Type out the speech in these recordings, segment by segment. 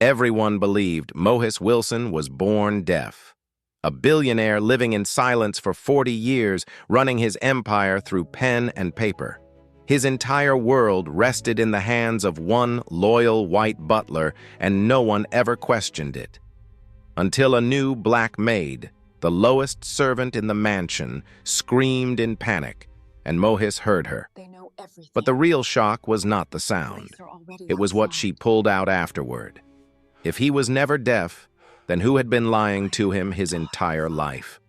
Everyone believed Mohis Wilson was born deaf. A billionaire living in silence for 40 years, running his empire through pen and paper. His entire world rested in the hands of one loyal white butler, and no one ever questioned it. Until a new black maid, the lowest servant in the mansion, screamed in panic, and Mohis heard her. They know everything. But the real shock was not the sound. It was what she pulled out afterward. If he was never deaf, then who had been lying to him his entire life?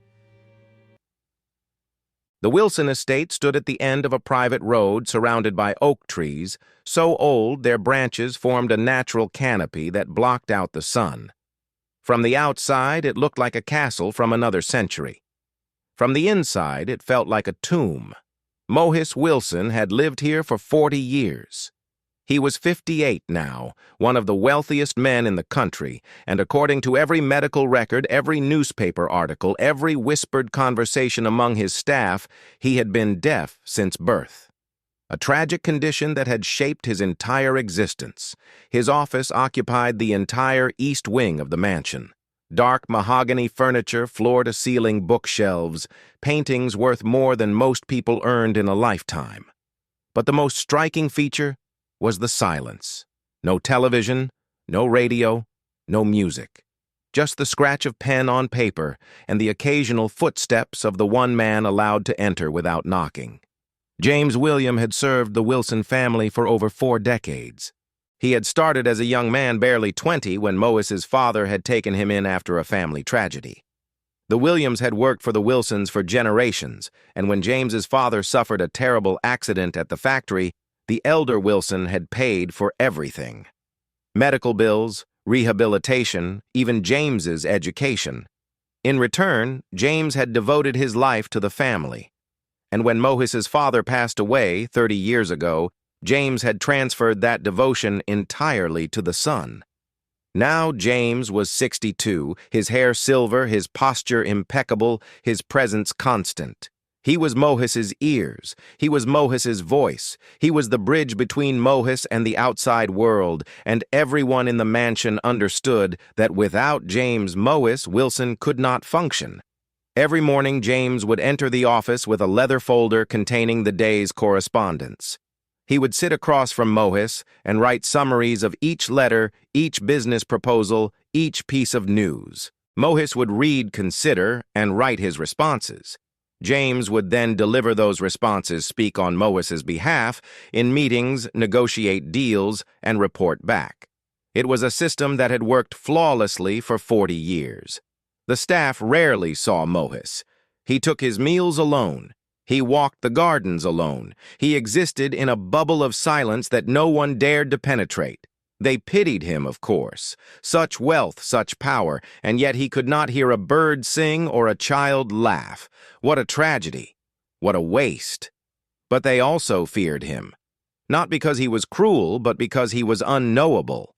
The Wilson estate stood at the end of a private road surrounded by oak trees, so old their branches formed a natural canopy that blocked out the sun. From the outside, it looked like a castle from another century. From the inside, it felt like a tomb. Mohis Wilson had lived here for 40 years. He was 58 now, one of the wealthiest men in the country, and according to every medical record, every newspaper article, every whispered conversation among his staff, he had been deaf since birth. A tragic condition that had shaped his entire existence. His office occupied the entire east wing of the mansion. Dark mahogany furniture, floor-to-ceiling bookshelves, paintings worth more than most people earned in a lifetime. But the most striking feature was the silence. No television, no radio, no music. Just the scratch of pen on paper and the occasional footsteps of the one man allowed to enter without knocking. James William had served the Wilson family for over 4 decades. He had started as a young man barely 20 when Mohis's father had taken him in after a family tragedy. The Williams had worked for the Wilsons for generations, and when James's father suffered a terrible accident at the factory, the elder Wilson had paid for everything. Medical bills, rehabilitation, even James's education. In return, James had devoted his life to the family. And when Mohis's father passed away 30 years ago, James had transferred that devotion entirely to the son. Now James was 62, his hair silver, his posture impeccable, his presence constant. He was Mohis's ears. He was Mohis's voice. He was the bridge between Mohis and the outside world, and everyone in the mansion understood that without James, Mohis Wilson could not function. Every morning, James would enter the office with a leather folder containing the day's correspondence. He would sit across from Mohis and write summaries of each letter, each business proposal, each piece of news. Mohis would read, consider, and write his responses. James would then deliver those responses, speak on Mohis's behalf, in meetings, negotiate deals, and report back. It was a system that had worked flawlessly for 40 years. The staff rarely saw Mohis. He took his meals alone. He walked the gardens alone. He existed in a bubble of silence that no one dared to penetrate. They pitied him, of course. Such wealth, such power, and yet he could not hear a bird sing or a child laugh. What a tragedy. What a waste. But they also feared him. Not because he was cruel, but because he was unknowable.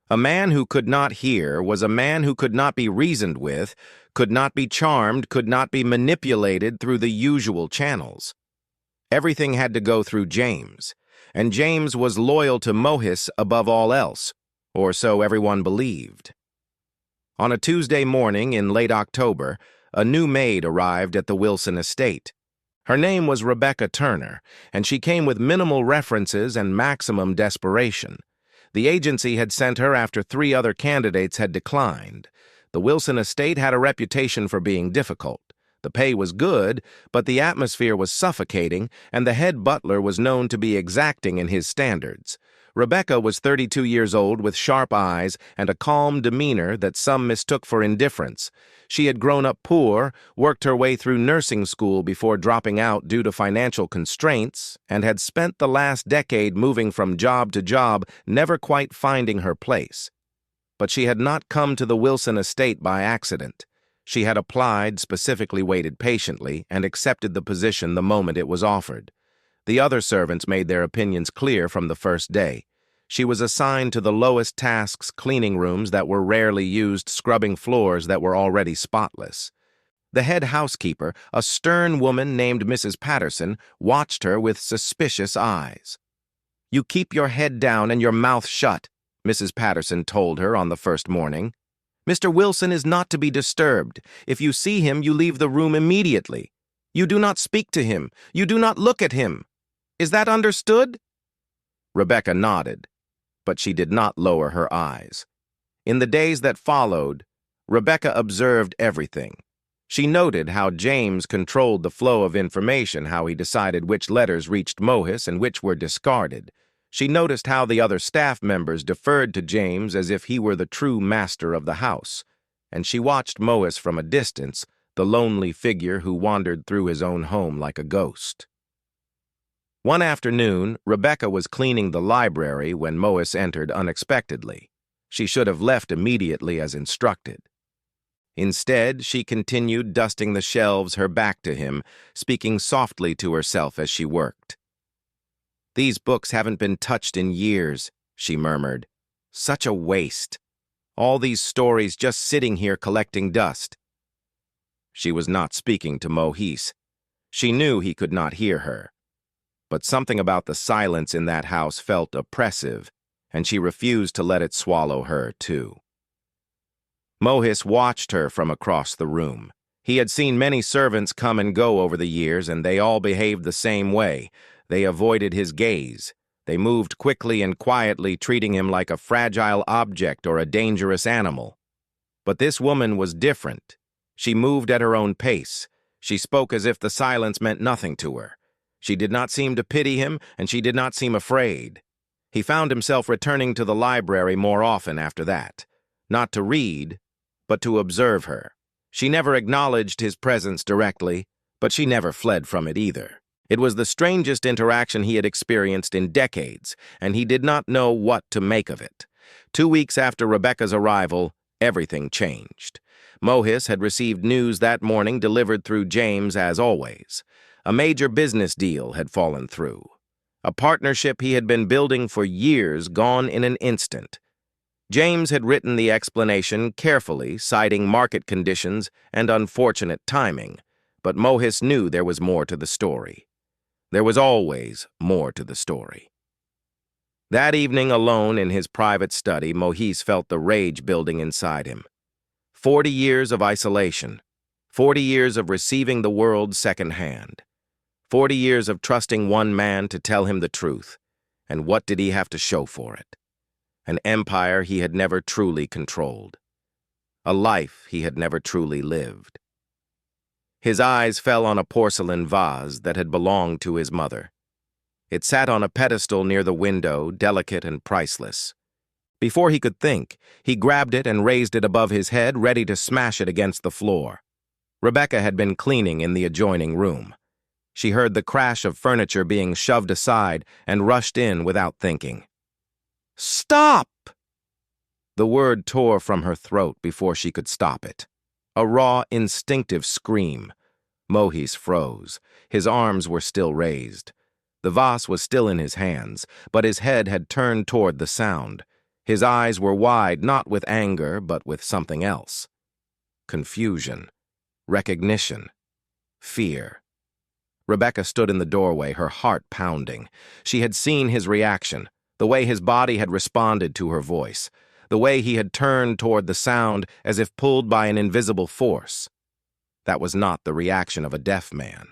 A man who could not hear was a man who could not be reasoned with, could not be charmed, could not be manipulated through the usual channels. Everything had to go through James. And James was loyal to Mohis above all else, or so everyone believed. On a Tuesday morning in late October, a new maid arrived at the Wilson estate. Her name was Rebecca Turner, and she came with minimal references and maximum desperation. The agency had sent her after 3 other candidates had declined. The Wilson estate had a reputation for being difficult. The pay was good, but the atmosphere was suffocating, and the head butler was known to be exacting in his standards. Rebecca was 32 years old with sharp eyes and a calm demeanor that some mistook for indifference. She had grown up poor, worked her way through nursing school before dropping out due to financial constraints, and had spent the last decade moving from job to job, never quite finding her place. But she had not come to the Wilson estate by accident. She had applied, specifically waited patiently, and accepted the position the moment it was offered. The other servants made their opinions clear from the first day. She was assigned to the lowest tasks, cleaning rooms that were rarely used, scrubbing floors that were already spotless. The head housekeeper, a stern woman named Mrs. Patterson, watched her with suspicious eyes. "You keep your head down and your mouth shut," Mrs. Patterson told her on the first morning. "Mr. Wilson is not to be disturbed. If you see him, you leave the room immediately. You do not speak to him. You do not look at him. Is that understood?" Rebecca nodded, but she did not lower her eyes. In the days that followed, Rebecca observed everything. She noted how James controlled the flow of information, how he decided which letters reached Mohis and which were discarded. She noticed how the other staff members deferred to James as if he were the true master of the house, and she watched Mohis from a distance, the lonely figure who wandered through his own home like a ghost. One afternoon, Rebecca was cleaning the library when Mohis entered unexpectedly. She should have left immediately as instructed. Instead, she continued dusting the shelves, her back to him, speaking softly to herself as she worked. "These books haven't been touched in years," she murmured. "Such a waste. All these stories just sitting here collecting dust." She was not speaking to Mohis. She knew he could not hear her. But something about the silence in that house felt oppressive, and she refused to let it swallow her, too. Mohis watched her from across the room. He had seen many servants come and go over the years, and they all behaved the same way. They avoided his gaze. They moved quickly and quietly, treating him like a fragile object or a dangerous animal. But this woman was different. She moved at her own pace. She spoke as if the silence meant nothing to her. She did not seem to pity him, and she did not seem afraid. He found himself returning to the library more often after that, not to read, but to observe her. She never acknowledged his presence directly, but she never fled from it either. It was the strangest interaction he had experienced in decades, and he did not know what to make of it. 2 weeks after Rebecca's arrival, everything changed. Mohis had received news that morning delivered through James as always. A major business deal had fallen through. A partnership he had been building for years gone in an instant. James had written the explanation carefully, citing market conditions and unfortunate timing, but Mohis knew there was more to the story. There was always more to the story. That evening, alone in his private study, Mohis felt the rage building inside him. 40 years of isolation, 40 years of receiving the world secondhand, 40 years of trusting one man to tell him the truth, and what did he have to show for it? An empire he had never truly controlled. A life he had never truly lived. His eyes fell on a porcelain vase that had belonged to his mother. It sat on a pedestal near the window, delicate and priceless. Before he could think, he grabbed it and raised it above his head, ready to smash it against the floor. Rebecca had been cleaning in the adjoining room. She heard the crash of furniture being shoved aside and rushed in without thinking. "Stop!" The word tore from her throat before she could stop it. A raw, instinctive scream. Mohis froze. His arms were still raised. The vase was still in his hands, but his head had turned toward the sound. His eyes were wide, not with anger, but with something else. Confusion. Recognition. Fear. Rebecca stood in the doorway, her heart pounding. She had seen his reaction, the way his body had responded to her voice, the way he had turned toward the sound as if pulled by an invisible force. That was not the reaction of a deaf man.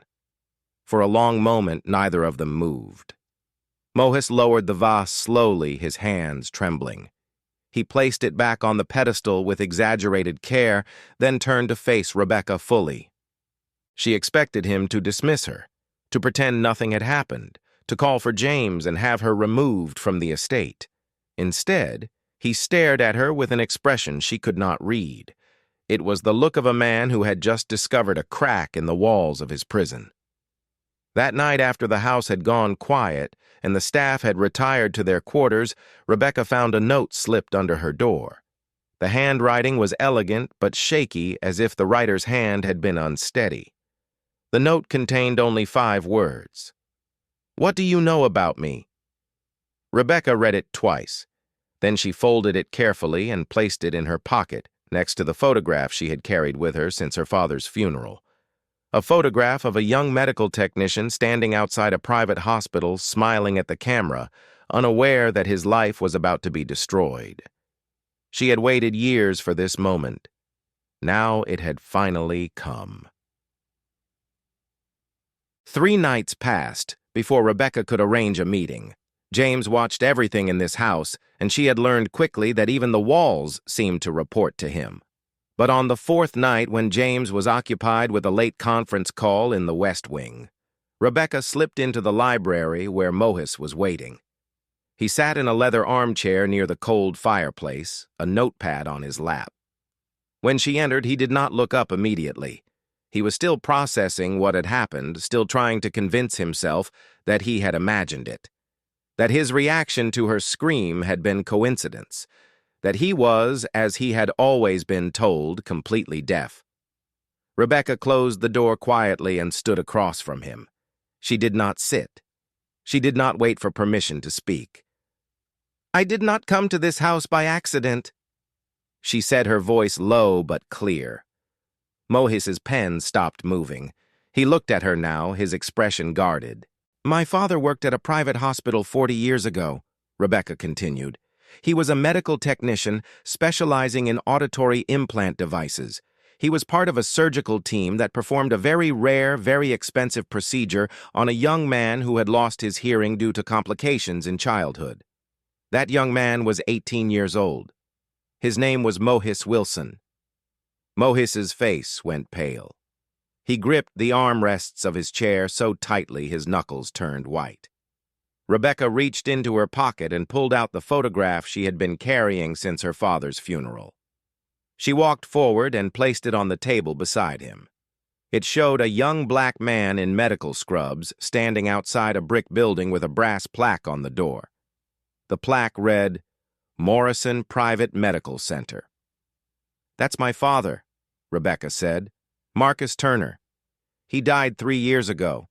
For a long moment, neither of them moved. Mohis lowered the vase slowly, his hands trembling. He placed it back on the pedestal with exaggerated care, then turned to face Rebecca fully. She expected him to dismiss her, to pretend nothing had happened, to call for James and have her removed from the estate. Instead, he stared at her with an expression she could not read. It was the look of a man who had just discovered a crack in the walls of his prison. That night, after the house had gone quiet and the staff had retired to their quarters, Rebecca found a note slipped under her door. The handwriting was elegant but shaky, as if the writer's hand had been unsteady. The note contained only 5 words. "What do you know about me?" Rebecca read it twice. Then she folded it carefully and placed it in her pocket, next to the photograph she had carried with her since her father's funeral. A photograph of a young medical technician standing outside a private hospital, smiling at the camera, unaware that his life was about to be destroyed. She had waited years for this moment. Now it had finally come. 3 nights passed before Rebecca could arrange a meeting. James watched everything in this house, and she had learned quickly that even the walls seemed to report to him. But on the 4th night, when James was occupied with a late conference call in the West Wing, Rebecca slipped into the library where Mohis was waiting. He sat in a leather armchair near the cold fireplace, a notepad on his lap. When she entered, he did not look up immediately. He was still processing what had happened, still trying to convince himself that he had imagined it, that his reaction to her scream had been coincidence, that he was, as he had always been told, completely deaf. Rebecca closed the door quietly and stood across from him. She did not sit. She did not wait for permission to speak. "I did not come to this house by accident," she said, her voice low but clear. Mohis's pen stopped moving. He looked at her now, his expression guarded. "My father worked at a private hospital 40 years ago," Rebecca continued. "He was a medical technician specializing in auditory implant devices. He was part of a surgical team that performed a very rare, very expensive procedure on a young man who had lost his hearing due to complications in childhood. That young man was 18 years old. His name was Mohis Wilson." Mohis's face went pale. He gripped the armrests of his chair so tightly his knuckles turned white. Rebecca reached into her pocket and pulled out the photograph she had been carrying since her father's funeral. She walked forward and placed it on the table beside him. It showed a young black man in medical scrubs standing outside a brick building with a brass plaque on the door. The plaque read, "Morrison Private Medical Center." "That's my father," Rebecca said. "Marcus Turner. He died 3 years ago.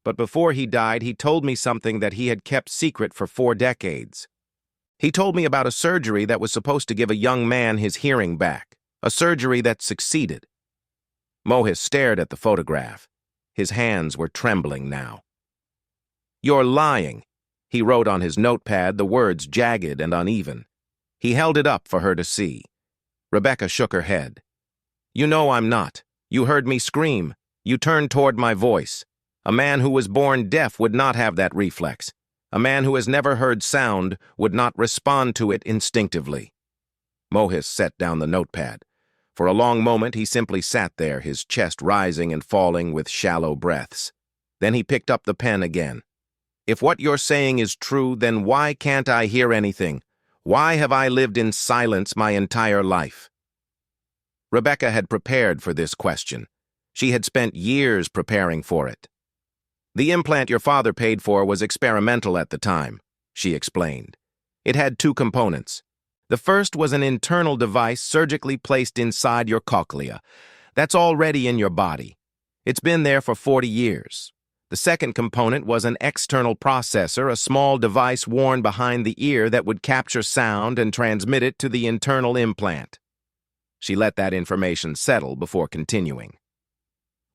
But before he died, he told me something that he had kept secret for 4 decades. He told me about a surgery that was supposed to give a young man his hearing back, a surgery that succeeded." Mohis stared at the photograph. His hands were trembling now. "You're lying," he wrote on his notepad, the words jagged and uneven. He held it up for her to see. Rebecca shook her head. "You know I'm not. You heard me scream. You turned toward my voice. A man who was born deaf would not have that reflex. A man who has never heard sound would not respond to it instinctively." Mohis set down the notepad. For a long moment he simply sat there, his chest rising and falling with shallow breaths. Then he picked up the pen again. "If what you're saying is true, then why can't I hear anything? Why have I lived in silence my entire life?" Rebecca had prepared for this question. She had spent years preparing for it. "The implant your father paid for was experimental at the time," she explained. "It had 2 components. The first was an internal device surgically placed inside your cochlea. That's already in your body. It's been there for 40 years. The second component was an external processor, a small device worn behind the ear that would capture sound and transmit it to the internal implant." She let that information settle before continuing.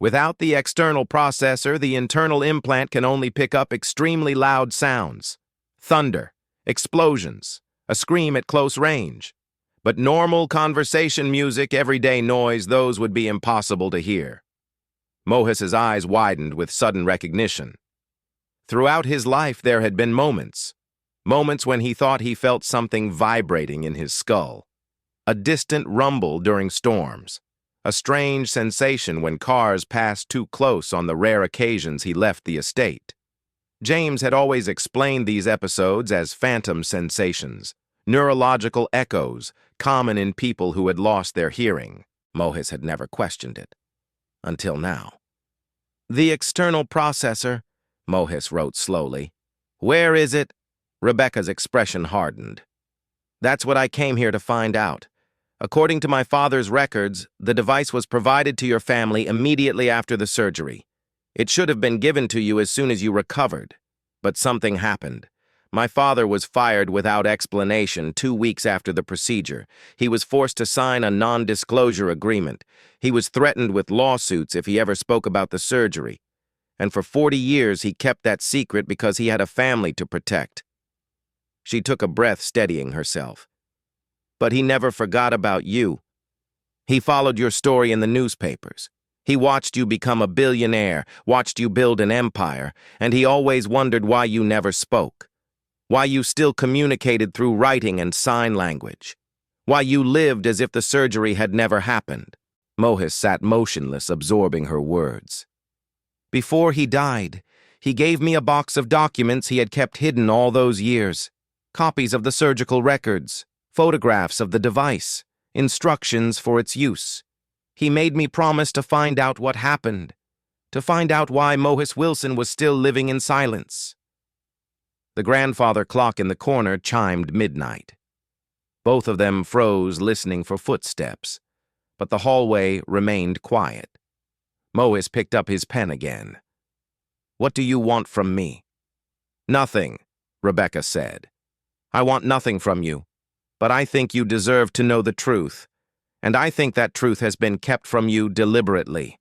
"Without the external processor, the internal implant can only pick up extremely loud sounds. Thunder, explosions, a scream at close range. But normal conversation music, everyday noise, those would be impossible to hear." Mohis's eyes widened with sudden recognition. Throughout his life there had been moments when he thought he felt something vibrating in his skull. A distant rumble during storms. A strange sensation when cars passed too close on the rare occasions he left the estate. James had always explained these episodes as phantom sensations, neurological echoes common in people who had lost their hearing. Mohis had never questioned it. Until now. "The external processor," Mohis wrote slowly. "Where is it?" Rebecca's expression hardened. "That's what I came here to find out. According to my father's records, the device was provided to your family immediately after the surgery. It should have been given to you as soon as you recovered. But something happened. My father was fired without explanation 2 weeks after the procedure. He was forced to sign a non-disclosure agreement. He was threatened with lawsuits if he ever spoke about the surgery. And for 40 years he kept that secret because he had a family to protect." She took a breath, steadying herself. But he never forgot about you. He followed your story in the newspapers. He watched you become a billionaire, watched you build an empire, and he always wondered why you never spoke. Why you still communicated through writing and sign language. Why you lived as if the surgery had never happened. Mohis sat motionless, absorbing her words. Before he died, he gave me a box of documents he had kept hidden all those years. Copies of the surgical records, photographs of the device, instructions for its use. He made me promise to find out what happened, to find out why Mohis Wilson was still living in silence. The grandfather clock in the corner chimed midnight. Both of them froze, listening for footsteps, but the hallway remained quiet. Mohis picked up his pen again. "What do you want from me?" "Nothing," Rebecca said. "I want nothing from you, but I think you deserve to know the truth, and I think that truth has been kept from you deliberately."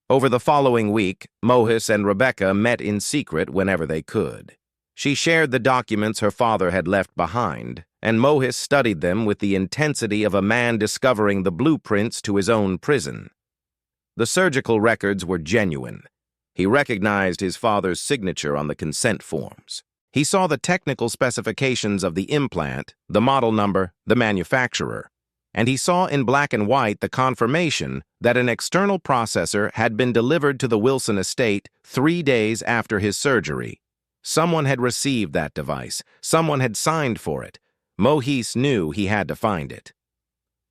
Over the following week, Mohis and Rebecca met in secret whenever they could. She shared the documents her father had left behind, and Mohis studied them with the intensity of a man discovering the blueprints to his own prison. The surgical records were genuine. He recognized his father's signature on the consent forms. He saw the technical specifications of the implant, the model number, the manufacturer, and he saw in black and white the confirmation that an external processor had been delivered to the Wilson estate 3 days after his surgery. Someone had received that device. Someone had signed for it. Mohis knew he had to find it.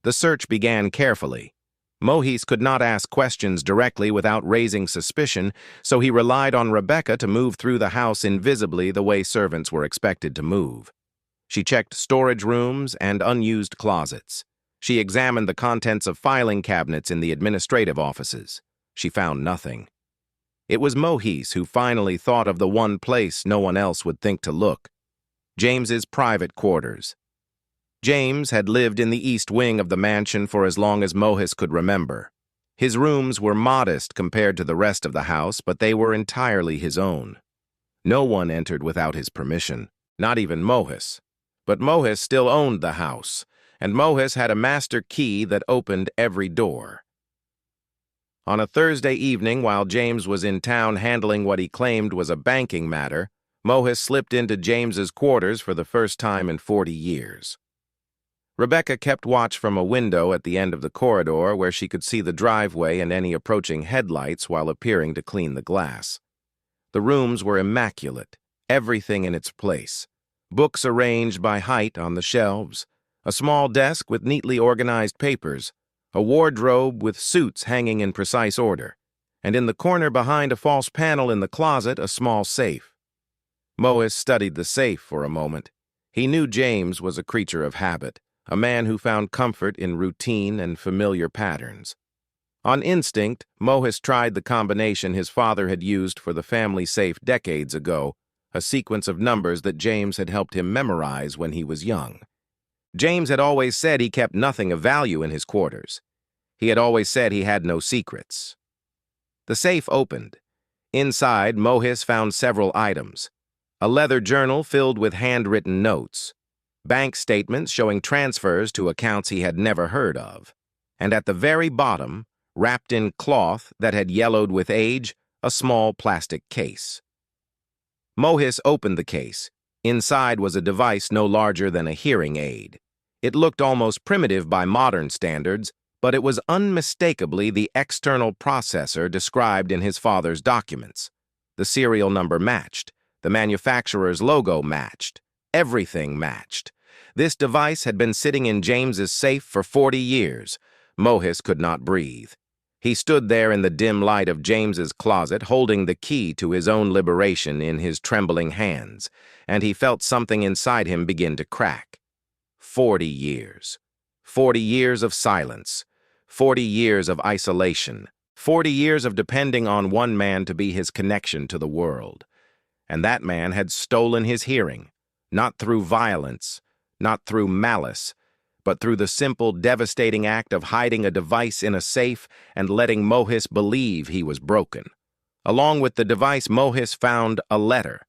The search began carefully. Mohis could not ask questions directly without raising suspicion, so he relied on Rebecca to move through the house invisibly the way servants were expected to move. She checked storage rooms and unused closets. She examined the contents of filing cabinets in the administrative offices. She found nothing. It was Mohis who finally thought of the one place no one else would think to look: James's private quarters. James had lived in the east wing of the mansion for as long as Mohis could remember. His rooms were modest compared to the rest of the house, but they were entirely his own. No one entered without his permission, not even Mohis. But Mohis still owned the house, and Mohis had a master key that opened every door. On a Thursday evening, while James was in town handling what he claimed was a banking matter, Mohis slipped into James's quarters for the first time in 40 years. Rebecca kept watch from a window at the end of the corridor where she could see the driveway and any approaching headlights while appearing to clean the glass. The rooms were immaculate, everything in its place. Books arranged by height on the shelves, a small desk with neatly organized papers, a wardrobe with suits hanging in precise order, and in the corner behind a false panel in the closet, a small safe. Mohis studied the safe for a moment. He knew James was a creature of habit, a man who found comfort in routine and familiar patterns. On instinct, Mohis tried the combination his father had used for the family safe decades ago, a sequence of numbers that James had helped him memorize when he was young. James had always said he kept nothing of value in his quarters. He had always said he had no secrets. The safe opened. Inside, Mohis found several items: a leather journal filled with handwritten notes, bank statements showing transfers to accounts he had never heard of, and at the very bottom, wrapped in cloth that had yellowed with age, a small plastic case. Mohis opened the case. Inside was a device no larger than a hearing aid. It looked almost primitive by modern standards, but it was unmistakably the external processor described in his father's documents. The serial number matched. The manufacturer's logo matched. Everything matched. This device had been sitting in James's safe for 40 years. Mohis could not breathe. He stood there in the dim light of James's closet, holding the key to his own liberation in his trembling hands, and he felt something inside him begin to crack. 40 years. 40 years of silence. 40 years of isolation. 40 years of depending on one man to be his connection to the world. And that man had stolen his hearing, not through violence, not through malice, but through the simple, devastating act of hiding a device in a safe and letting Mohis believe he was broken. Along with the device, Mohis found a letter.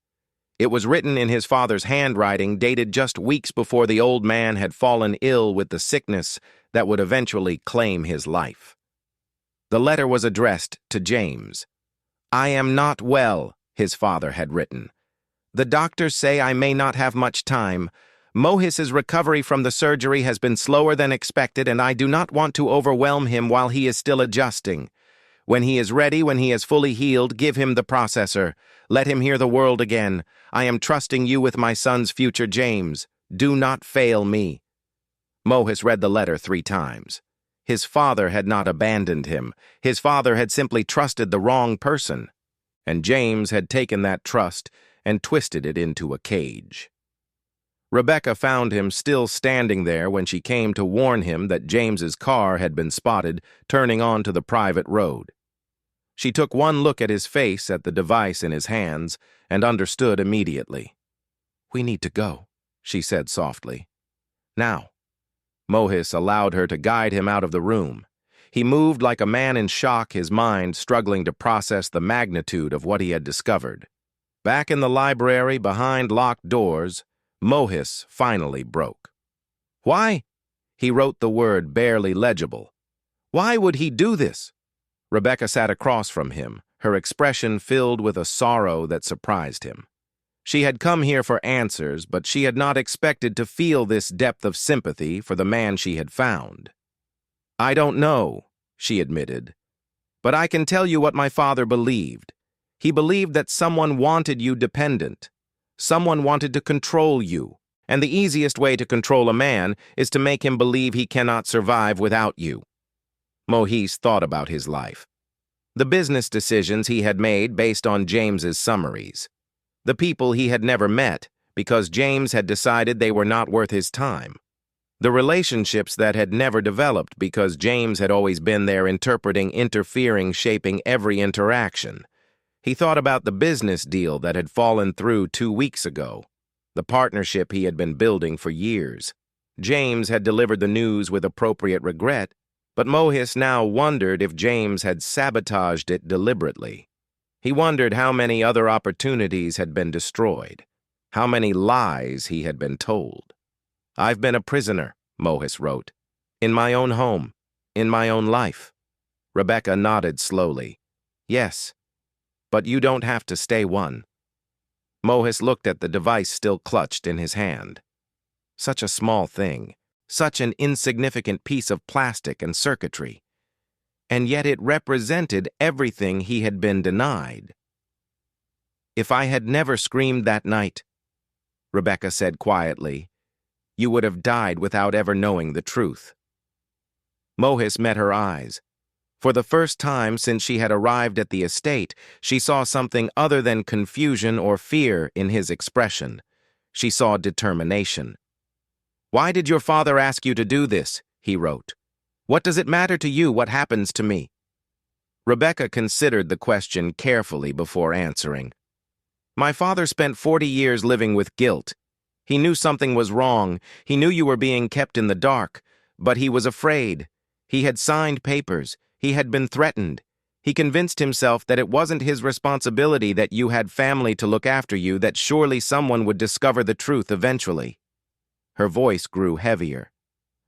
It was written in his father's handwriting, dated just weeks before the old man had fallen ill with the sickness that would eventually claim his life. The letter was addressed to James. "I am not well," his father had written. "The doctors say I may not have much time. Mohis's recovery from the surgery has been slower than expected, and I do not want to overwhelm him while he is still adjusting. When he is ready, when he is fully healed, give him the processor. Let him hear the world again. I am trusting you with my son's future, James. Do not fail me." Mohis read the letter 3 times. His father had not abandoned him. His father had simply trusted the wrong person. And James had taken that trust and twisted it into a cage. Rebecca found him still standing there when she came to warn him that James's car had been spotted turning onto the private road. She took one look at his face, at the device in his hands, and understood immediately. "We need to go," she said softly. "Now." Mohis allowed her to guide him out of the room. He moved like a man in shock, his mind struggling to process the magnitude of what he had discovered. Back in the library, behind locked doors, Mohis finally broke. "Why?" He wrote the word barely legible. "Why would he do this?" Rebecca sat across from him, her expression filled with a sorrow that surprised him. She had come here for answers, but she had not expected to feel this depth of sympathy for the man she had found. "I don't know," she admitted, "but I can tell you what my father believed. He believed that someone wanted you dependent. Someone wanted to control you, and the easiest way to control a man is to make him believe he cannot survive without you." Mohis thought about his life. The business decisions he had made based on James's summaries. The people he had never met because James had decided they were not worth his time. The relationships that had never developed because James had always been there interpreting, interfering, shaping every interaction. He thought about the business deal that had fallen through 2 weeks ago, the partnership he had been building for years. James had delivered the news with appropriate regret, but Mohis now wondered if James had sabotaged it deliberately. He wondered how many other opportunities had been destroyed, how many lies he had been told. "I've been a prisoner," Mohis wrote, "in my own home, in my own life." Rebecca nodded slowly. "Yes, but you don't have to stay one." Mohis looked at the device still clutched in his hand. Such a small thing, such an insignificant piece of plastic and circuitry. And yet it represented everything he had been denied. "If I had never screamed that night," Rebecca said quietly, "you would have died without ever knowing the truth." Mohis met her eyes. For the first time since she had arrived at the estate, she saw something other than confusion or fear in his expression. She saw determination. "Why did your father ask you to do this?" he wrote. "What does it matter to you what happens to me?" Rebecca considered the question carefully before answering. "My father spent 40 years living with guilt. He knew something was wrong. He knew you were being kept in the dark, but he was afraid. He had signed papers. He had been threatened. He convinced himself that it wasn't his responsibility, that you had family to look after you, that surely someone would discover the truth eventually." Her voice grew heavier,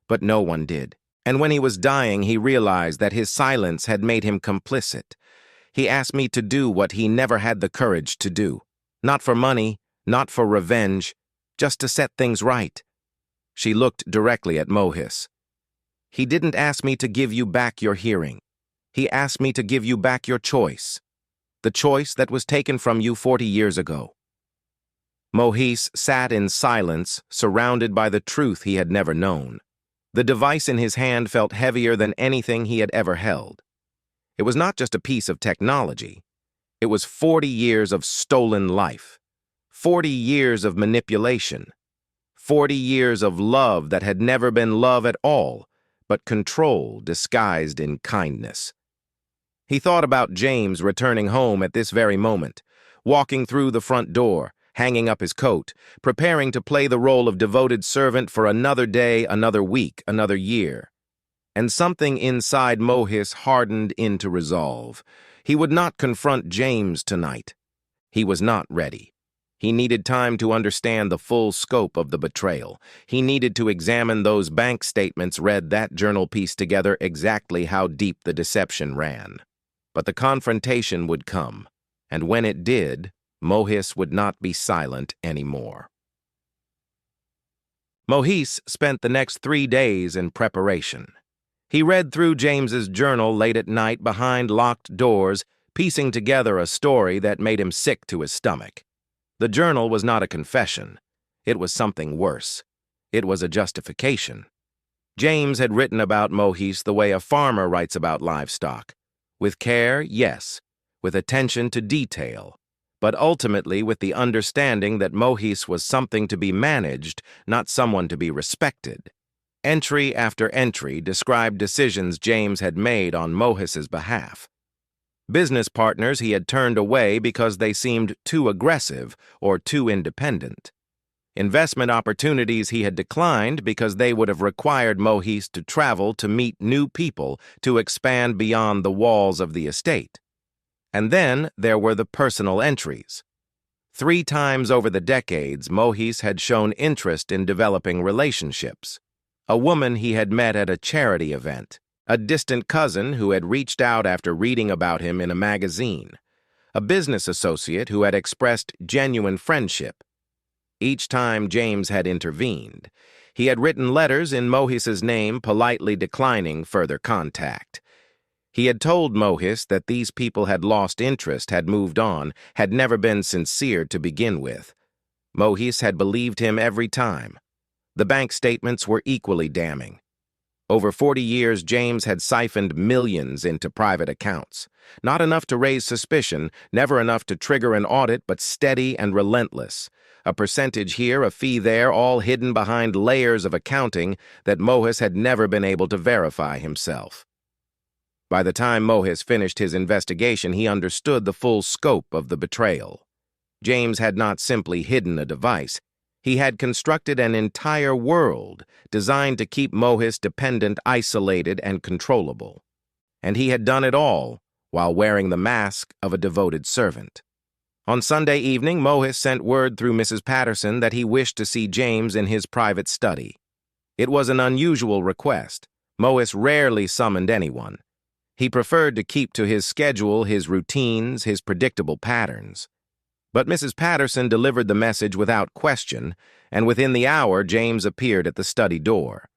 but no one did. And when he was dying, he realized that his silence had made him complicit. "He asked me to do what he never had the courage to do. Not for money, not for revenge, just to set things right." She looked directly at Mohis. "He didn't ask me to give you back your hearing. He asked me to give you back your choice. The choice that was taken from you 40 years ago." Mohis sat in silence, surrounded by the truth he had never known. The device in his hand felt heavier than anything he had ever held. It was not just a piece of technology. It was 40 years of stolen life, 40 years of manipulation, 40 years of love that had never been love at all, but control disguised in kindness. He thought about James returning home at this very moment, walking through the front door, hanging up his coat, preparing to play the role of devoted servant for another day, another week, another year. And something inside Mohis hardened into resolve. He would not confront James tonight. He was not ready. He needed time to understand the full scope of the betrayal. He needed to examine those bank statements, read that journal piece together exactly how deep the deception ran. But the confrontation would come, and when it did, Mohis would not be silent anymore. Mohis spent the next 3 days in preparation. He read through James's journal late at night behind locked doors, piecing together a story that made him sick to his stomach. The journal was not a confession. It was something worse. It was a justification. James had written about Mohis the way a farmer writes about livestock. With care, yes. With attention to detail. But ultimately with the understanding that Mohis was something to be managed, not someone to be respected. Entry after entry described decisions James had made on Mohis's behalf. Business partners he had turned away because they seemed too aggressive or too independent. Investment opportunities he had declined because they would have required Mohis to travel to meet new people to expand beyond the walls of the estate. And then there were the personal entries. 3 times over the decades, Mohis had shown interest in developing relationships. A woman he had met at a charity event. A distant cousin who had reached out after reading about him in a magazine, a business associate who had expressed genuine friendship. Each time James had intervened, he had written letters in Mohis's name politely declining further contact. He had told Mohis that these people had lost interest, had moved on, had never been sincere to begin with. Mohis had believed him every time. The bank statements were equally damning. Over 40 years, James had siphoned millions into private accounts. Not enough to raise suspicion, never enough to trigger an audit, but steady and relentless. A percentage here, a fee there, all hidden behind layers of accounting that Mohis had never been able to verify himself. By the time Mohis finished his investigation, he understood the full scope of the betrayal. James had not simply hidden a device. He had constructed an entire world designed to keep Mohis dependent, isolated, and controllable. And he had done it all while wearing the mask of a devoted servant. On Sunday evening, Mohis sent word through Mrs. Patterson that he wished to see James in his private study. It was an unusual request. Mohis rarely summoned anyone. He preferred to keep to his schedule, his routines, his predictable patterns. But Mrs. Patterson delivered the message without question, and within the hour James appeared at the study door.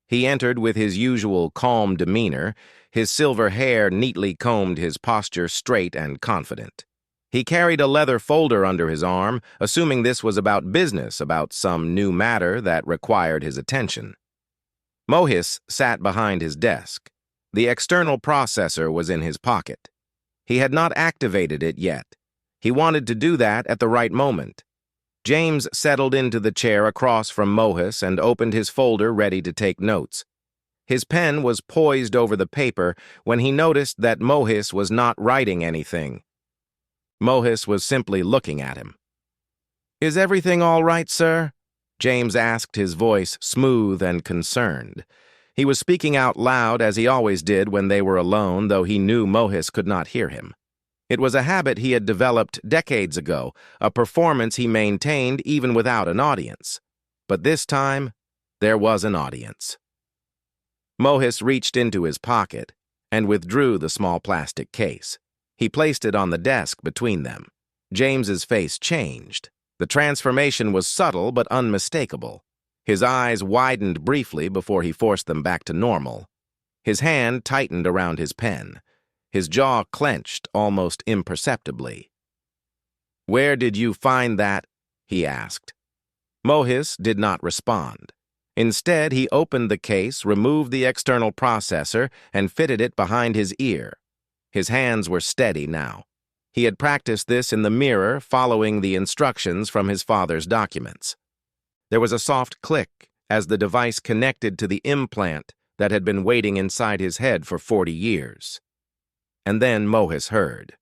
He entered with his usual calm demeanor, his silver hair neatly combed, his posture straight and confident. He carried a leather folder under his arm, assuming this was about business, about some new matter that required his attention. Mohis sat behind his desk. The external processor was in his pocket. He had not activated it yet. He wanted to do that at the right moment. James settled into the chair across from Mohis and opened his folder ready to take notes. His pen was poised over the paper when he noticed that Mohis was not writing anything. Mohis was simply looking at him. "Is everything all right, sir?" James asked, his voice smooth and concerned. He was speaking out loud as he always did when they were alone, though he knew Mohis could not hear him. It was a habit he had developed decades ago, a performance he maintained even without an audience. But this time, there was an audience. Mohis reached into his pocket and withdrew the small plastic case. He placed it on the desk between them. James's face changed. The transformation was subtle but unmistakable. His eyes widened briefly before he forced them back to normal. His hand tightened around his pen. His jaw clenched almost imperceptibly. "Where did you find that?" he asked. Mohis did not respond. Instead, he opened the case, removed the external processor, and fitted it behind his ear. His hands were steady now. He had practiced this in the mirror, following the instructions from his father's documents. There was a soft click as the device connected to the implant that had been waiting inside his head for 40 years. And then Mohis heard.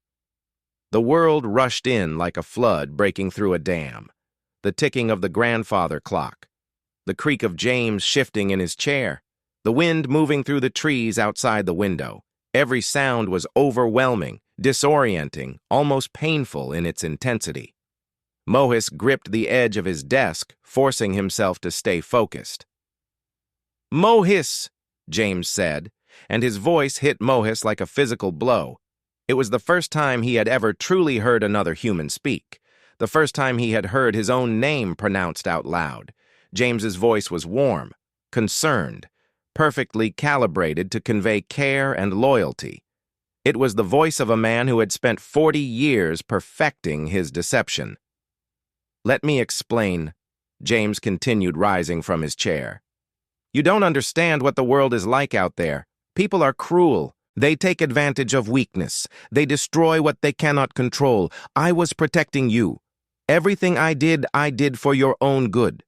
The world rushed in like a flood breaking through a dam. The ticking of the grandfather clock. The creak of James shifting in his chair. The wind moving through the trees outside the window. Every sound was overwhelming, disorienting, almost painful in its intensity. Mohis gripped the edge of his desk, forcing himself to stay focused. "Mohis," James said, and his voice hit Mohis like a physical blow. It was the first time he had ever truly heard another human speak, the first time he had heard his own name pronounced out loud. James's voice was warm, concerned, perfectly calibrated to convey care and loyalty. It was the voice of a man who had spent 40 years perfecting his deception. "Let me explain," James continued, rising from his chair. "You don't understand what the world is like out there. People are cruel. They take advantage of weakness. They destroy what they cannot control. I was protecting you. Everything I did for your own good."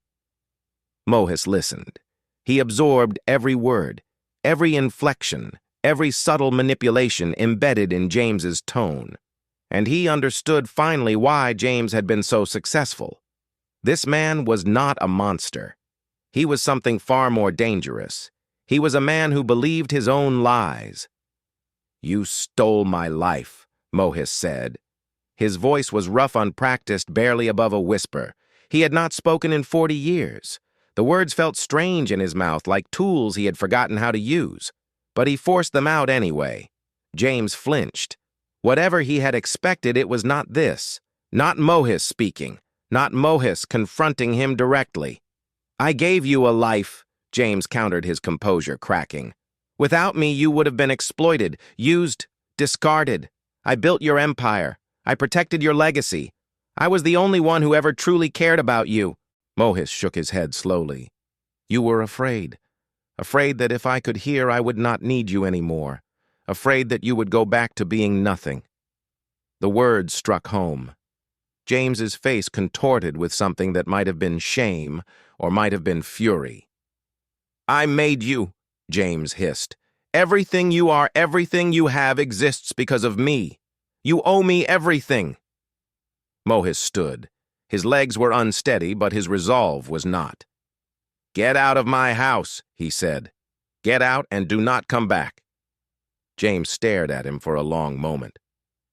Mohis listened. He absorbed every word, every inflection, every subtle manipulation embedded in James's tone. And he understood finally why James had been so successful. This man was not a monster. He was something far more dangerous. He was a man who believed his own lies. "You stole my life," Mohis said. His voice was rough, unpracticed, barely above a whisper. He had not spoken in 40 years. The words felt strange in his mouth, like tools he had forgotten how to use. But he forced them out anyway. James flinched. Whatever he had expected, it was not this. Not Mohis speaking. Not Mohis confronting him directly. "I gave you a life," James countered, his composure cracking. "Without me, you would have been exploited, used, discarded. I built your empire. I protected your legacy. I was the only one who ever truly cared about you." Mohis shook his head slowly. "You were afraid. Afraid that if I could hear, I would not need you anymore. Afraid that you would go back to being nothing." The words struck home. James's face contorted with something that might have been shame or might have been fury. "I made you," James hissed. "Everything you are, everything you have exists because of me. You owe me everything." Mohis stood. His legs were unsteady, but his resolve was not. "Get out of my house," he said. "Get out and do not come back." James stared at him for a long moment.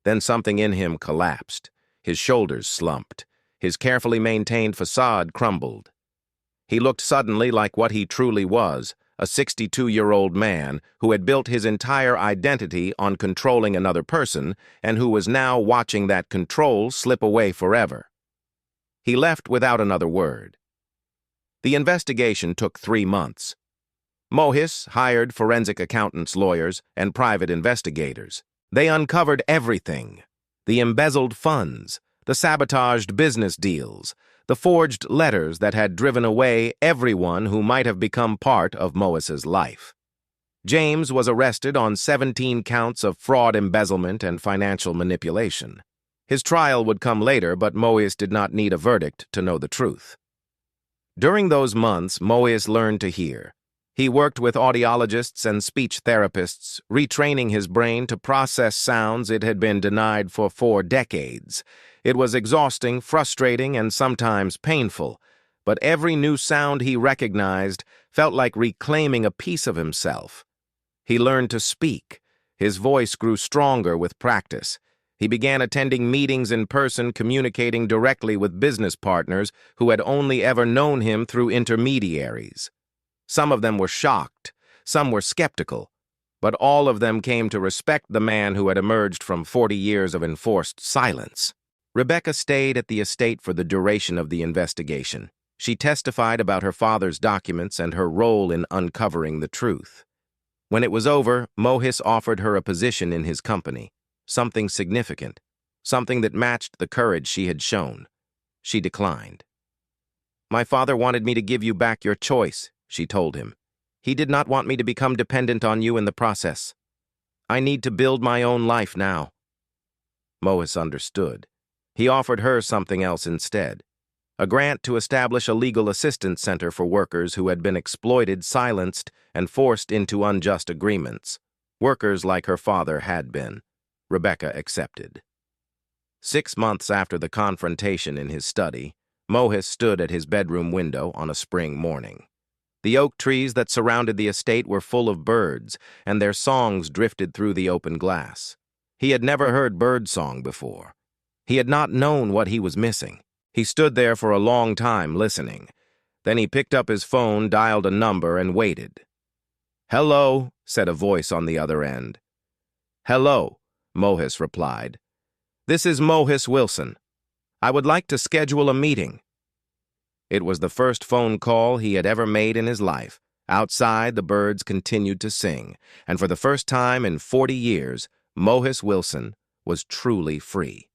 Then something in him collapsed. His shoulders slumped. His carefully maintained facade crumbled. He looked suddenly like what he truly was, a 62-year-old man who had built his entire identity on controlling another person and who was now watching that control slip away forever. He left without another word. The investigation took 3 months. Mohis hired forensic accountants, lawyers, and private investigators. They uncovered everything: the embezzled funds, the sabotaged business deals, the forged letters that had driven away everyone who might have become part of Mohis's life. James was arrested on 17 counts of fraud, embezzlement, and financial manipulation. His trial would come later, but Mohis did not need a verdict to know the truth. During those months, Mohis learned to hear. He worked with audiologists and speech therapists, retraining his brain to process sounds it had been denied for 4 decades. It was exhausting, frustrating, and sometimes painful, but every new sound he recognized felt like reclaiming a piece of himself. He learned to speak. His voice grew stronger with practice. He began attending meetings in person, communicating directly with business partners who had only ever known him through intermediaries. Some of them were shocked, some were skeptical, but all of them came to respect the man who had emerged from 40 years of enforced silence. Rebecca stayed at the estate for the duration of the investigation. She testified about her father's documents and her role in uncovering the truth. When it was over, Mohis offered her a position in his company, something significant, something that matched the courage she had shown. She declined. "My father wanted me to give you back your choice," she told him. "He did not want me to become dependent on you in the process. I need to build my own life now." Mohis understood. He offered her something else instead: a grant to establish a legal assistance center for workers who had been exploited, silenced, and forced into unjust agreements. Workers like her father had been. Rebecca accepted. 6 months after the confrontation in his study, Mohis stood at his bedroom window on a spring morning. The oak trees that surrounded the estate were full of birds, and their songs drifted through the open glass. He had never heard birdsong before. He had not known what he was missing. He stood there for a long time listening. Then he picked up his phone, dialed a number, and waited. "Hello," said a voice on the other end. "Hello," Mohis replied. "This is Mohis Wilson. I would like to schedule a meeting." It was the first phone call he had ever made in his life. Outside, the birds continued to sing, and for the first time in 40 years, Mohis Wilson was truly free.